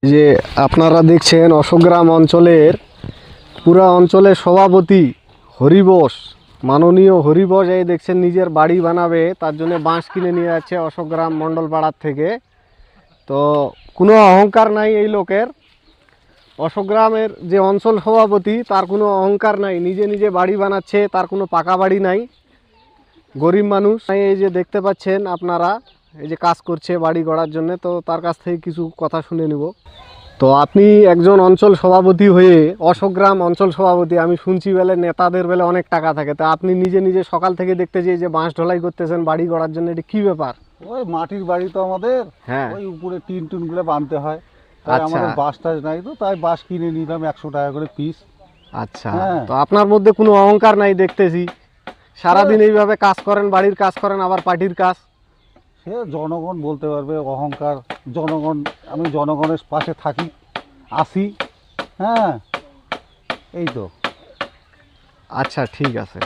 যে আপনারা দেখছেন অশোকগ্রাম অঞ্চলের পুরা অঞ্চলের সভাপতি হরিবোস, মাননীয় হরিবোস এই দেখছেন নিজের বাড়ি বানাবে, তার জন্য বাঁশ কিনে নিয়ে যাচ্ছে অশোকগ্রাম মণ্ডল পাড়ার থেকে। তো কোনো অহংকার নাই এই লোকের। অশোকগ্রামের যে অঞ্চল সভাপতি তার কোনো অহংকার নাই, নিজে নিজে বাড়ি বানাচ্ছে, তার কোনো পাকা বাড়ি নাই, গরিব মানুষ। এই যে দেখতে পাচ্ছেন আপনারা, এই যে কাজ করছে বাড়ি গড়ার জন্য। তো তার কাছ থেকে কিছু কথা শুনে নিব। তো আপনি একজন অঞ্চল সভাপতি হয়ে, অশোকগ্রাম অঞ্চল সভাপতি, আমি শুনছি বেলে নেতাদের বেলে অনেক টাকা থাকে, তা আপনি নিজে নিজে সকাল থেকে দেখতেছি এই যে বাঁশ ঢলাই করতেছেন বাড়ি গড়ার জন্য, এটা কি ব্যাপার? ওই মাটির বাড়ি তো আমাদের, হ্যাঁ, ওই উপরে টিন গুলো বাঁধতে হয়, তাই আচ্ছা আমাদের বাঁশ টাশ নাই, তো তাই বাঁশ কিনে নিলাম 100 টাকা করে পিস। আচ্ছা। হ্যাঁ। তো আপনার মধ্যে কোনো অহংকার নাই দেখতেছি, সারাদিন এইভাবে কাজ করেন, বাড়ির কাজ করেন, আবার পার্টির কাজ। সে জনগণ বলতে পারবে অহংকার, জনগণ, আমি জনগণের পাশে থাকি, আসি। হ্যাঁ, এই তো। আচ্ছা, ঠিক আছে।